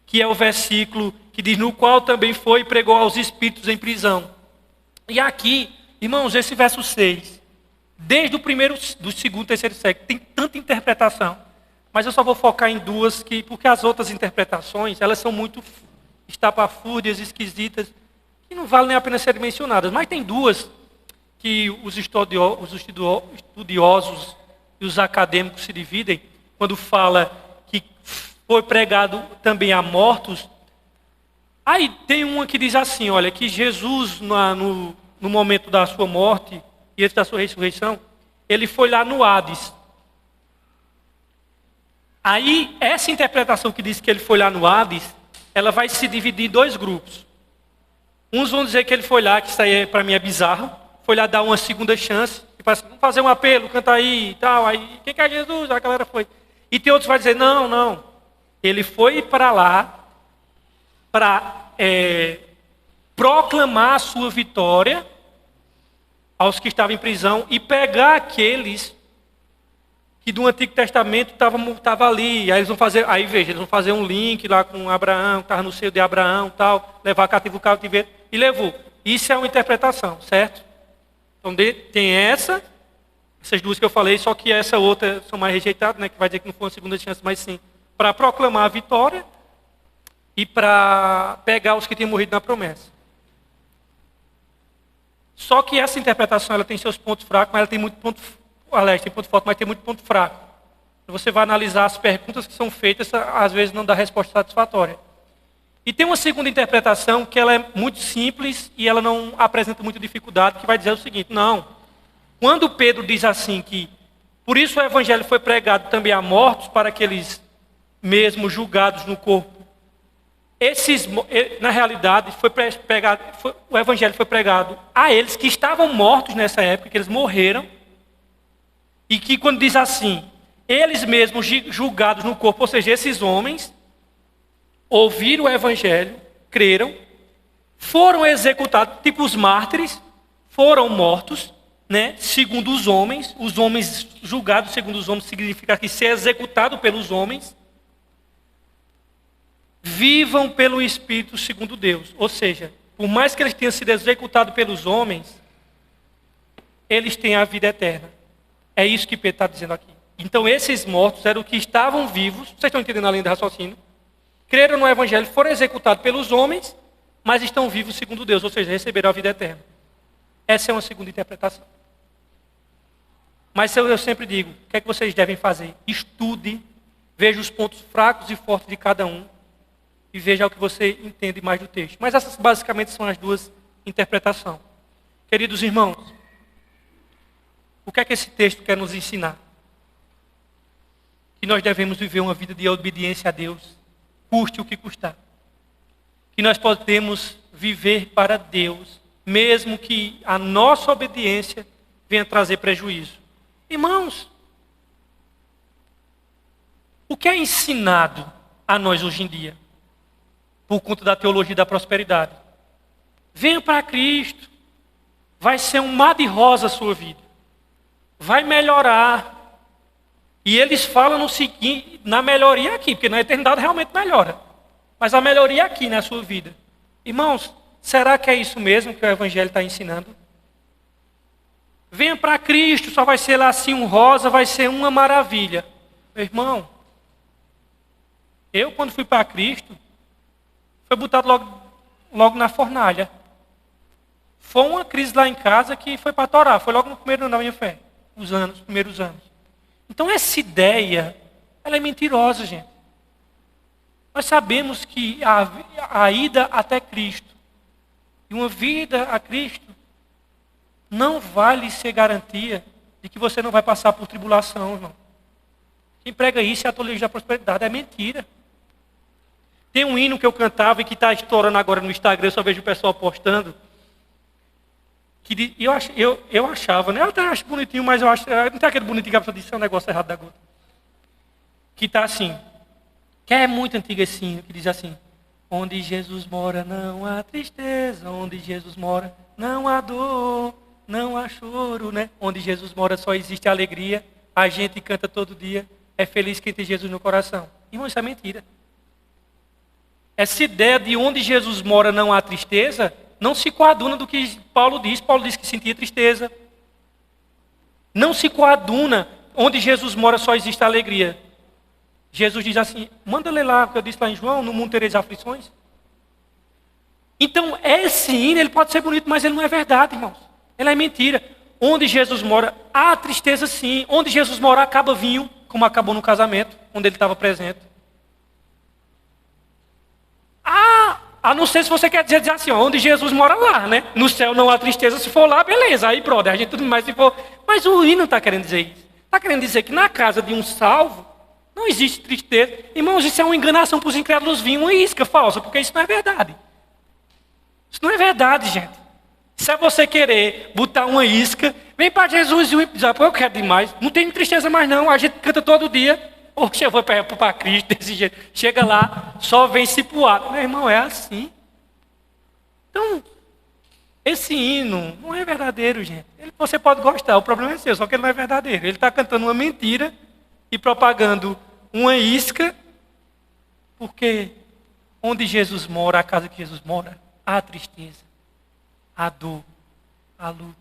que é o versículo que diz, no qual também foi e pregou aos espíritos em prisão. E aqui, irmãos, esse verso 6, desde o primeiro, do segundo, terceiro século, tem tanta interpretação, mas eu só vou focar em duas, porque as outras interpretações, elas são muito estapafúrdias, esquisitas, que não valem nem a pena serem mencionadas, mas tem duas que os estudiosos e os acadêmicos se dividem, quando fala que foi pregado também a mortos. Aí tem uma que diz assim, olha, que Jesus, no momento da sua morte e antes da sua ressurreição, ele foi lá no Hades. Aí, essa interpretação que diz que ele foi lá no Hades, ela vai se dividir em 2 grupos. Uns vão dizer que ele foi lá, que isso aí para mim é bizarro, foi lá dar uma segunda chance, tipo assim, vamos fazer um apelo, canta aí e tal, aí, quem quer Jesus? A galera foi. E tem outros que vão dizer, não, ele foi para lá para proclamar a sua vitória aos que estavam em prisão e pegar aqueles que do Antigo Testamento estavam ali. Aí eles vão fazer, eles vão fazer um link lá com Abraão, que estava no seio de Abraão, tal, levar cativo o cativeiro, e levou. Isso é uma interpretação, certo? Então tem essas 2 que eu falei, só que essa outra são mais rejeitadas, né, que vai dizer que não foi uma segunda chance, mas sim, para proclamar a vitória e para pegar os que tinham morrido na promessa. Só que essa interpretação ela tem seus pontos fracos, mas ela tem muito ponto, aliás, tem ponto forte, mas tem muito ponto fraco. Você vai analisar as perguntas que são feitas, às vezes não dá resposta satisfatória. E tem uma segunda interpretação que ela é muito simples e ela não apresenta muita dificuldade, que vai dizer o seguinte, não, Quando Pedro diz assim que, por isso o evangelho foi pregado também a mortos, para que eles mesmo julgados no corpo, na realidade, o evangelho foi pregado a eles que estavam mortos nessa época, que eles morreram, e que quando diz assim, eles mesmos julgados no corpo, ou seja, esses homens ouviram o evangelho, creram, foram executados, tipo os mártires, foram mortos, né, segundo os homens julgados segundo os homens significa que ser executado pelos homens, vivam pelo Espírito segundo Deus. Ou seja, por mais que eles tenham sido executados pelos homens, eles têm a vida eterna. É isso que Pedro está dizendo aqui. Então esses mortos eram os que estavam vivos, vocês estão entendendo a linha de raciocínio? Creram no Evangelho, foram executados pelos homens, mas estão vivos segundo Deus, ou seja, receberam a vida eterna. Essa é uma segunda interpretação. Mas eu sempre digo, o que é que vocês devem fazer? Estude, veja os pontos fracos e fortes de cada um, e veja o que você entende mais do texto. Mas essas basicamente são as duas interpretações. Queridos irmãos, o que é que esse texto quer nos ensinar? Que nós devemos viver uma vida de obediência a Deus, custe o que custar. Que nós podemos viver para Deus, mesmo que a nossa obediência venha trazer prejuízo. Irmãos, o que é ensinado a nós hoje em dia? Por conta da teologia da prosperidade. Venha para Cristo. Vai ser um mar de rosa a sua vida. Vai melhorar. E eles falam no seguinte, na melhoria aqui, porque na eternidade realmente melhora. Mas a melhoria aqui na sua vida. Irmãos, será que é isso mesmo que o Evangelho está ensinando? Venha para Cristo, só vai ser lá assim um rosa, vai ser uma maravilha. Meu irmão, eu quando fui para Cristo, foi botado logo na fornalha. Foi uma crise lá em casa que foi para torar. Foi logo no primeiro ano da minha fé. Os primeiros anos. Então essa ideia, ela é mentirosa, gente. Nós sabemos que a ida até Cristo e uma vida a Cristo não vale ser garantia de que você não vai passar por tribulação, irmão. Quem prega isso é a teologia da prosperidade. É mentira. Tem um hino que eu cantava e que está estourando agora no Instagram, eu só vejo o pessoal postando. Que eu achava, né? Eu até acho bonitinho, mas eu acho. Não tem aquele bonitinho que a pessoa disse, é um negócio errado da gota. Que está assim. Que é muito antigo esse hino, que diz assim: onde Jesus mora não há tristeza, onde Jesus mora não há dor, não há choro, né? Onde Jesus mora só existe alegria, a gente canta todo dia, é feliz quem tem Jesus no coração. Irmão, isso é mentira. Essa ideia de onde Jesus mora não há tristeza, não se coaduna do que Paulo diz. Paulo diz que sentia tristeza. Não se coaduna, onde Jesus mora só existe alegria. Jesus diz assim, manda ler lá o que eu disse lá em João, no mundo tereis aflições. Então, esse hino, ele pode ser bonito, mas ele não é verdade, irmãos. Ele é mentira. Onde Jesus mora, há tristeza sim. Onde Jesus mora, acaba vinho, como acabou no casamento, onde ele estava presente. A não ser se você quer dizer assim, ó, onde Jesus mora lá, né? No céu não há tristeza, se for lá, beleza. Aí, brother, a gente tudo mais se for. Mas o hino não está querendo dizer isso. Está querendo dizer que na casa de um salvo, não existe tristeza. Irmãos, isso é uma enganação para os incrédulos vir, uma isca falsa, porque isso não é verdade. Isso não é verdade, gente. Se é você querer botar uma isca, vem para Jesus e diz, eu quero demais. Não tem tristeza mais não, a gente canta todo dia. Oxe, eu vou para Cristo desse jeito. Chega lá, só vem cipuado. Meu irmão, é assim. Então, esse hino não é verdadeiro, gente. Você pode gostar, o problema é seu, só que ele não é verdadeiro. Ele está cantando uma mentira e propagando uma isca, porque onde Jesus mora, a casa que Jesus mora, há tristeza, há dor, há luto,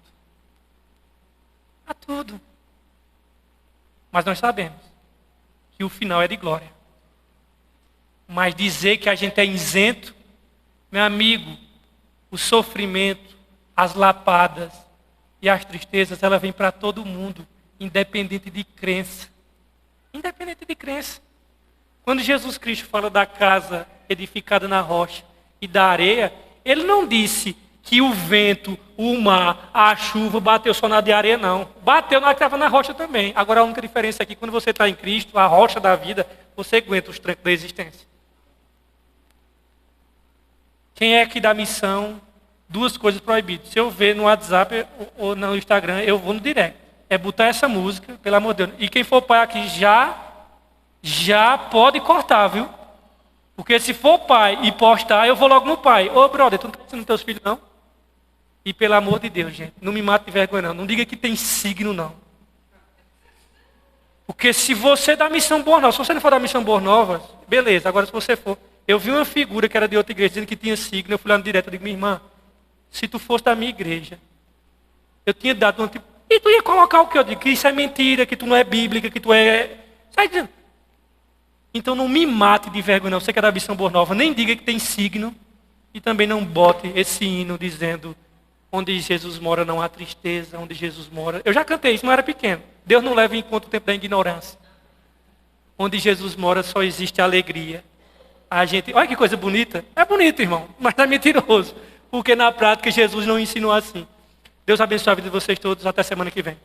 há tudo. Mas nós sabemos que o final é de glória. Mas dizer que a gente é isento, meu amigo, o sofrimento, as lapadas e as tristezas, ela vem para todo mundo, independente de crença. Independente de crença. Quando Jesus Cristo fala da casa edificada na rocha e da areia, ele não disse que o vento o mar, a chuva, bateu só na de areia, não. Bateu na que estava na rocha também. Agora a única diferença é que quando você está em Cristo, a rocha da vida, você aguenta os trancos da existência. Quem é que dá missão? Duas coisas proibidas. Se eu ver no WhatsApp ou no Instagram, eu vou no direct. É botar essa música, pelo amor de Deus. E quem for pai aqui já pode cortar, viu? Porque se for pai e postar, eu vou logo no pai. Ô, brother, tu não está pensando nos teus filhos, não? E pelo amor de Deus, gente, não me mate de vergonha, não. Não diga que tem signo, não. Porque se você dá missão Boas Novas, se você não for dar missão Boas Novas, beleza. Agora se você for... Eu vi uma figura que era de outra igreja, dizendo que tinha signo. Eu fui lá no direto e digo, minha irmã, se tu fosse da minha igreja, eu tinha dado uma... E tu ia colocar o que eu digo? Que isso é mentira, que tu não é bíblica, que tu é... Sai dizendo. Então não me mate de vergonha, não. Você quer dar missão Boas Novas, nem diga que tem signo. E também não bote esse hino dizendo... Onde Jesus mora não há tristeza, onde Jesus mora... Eu já cantei isso, mas era pequeno. Deus não leva em conta o tempo da ignorância. Onde Jesus mora só existe alegria. A gente... Olha que coisa bonita. É bonito, irmão, mas é mentiroso. Porque na prática Jesus não ensinou assim. Deus abençoe a vida de vocês todos. Até semana que vem.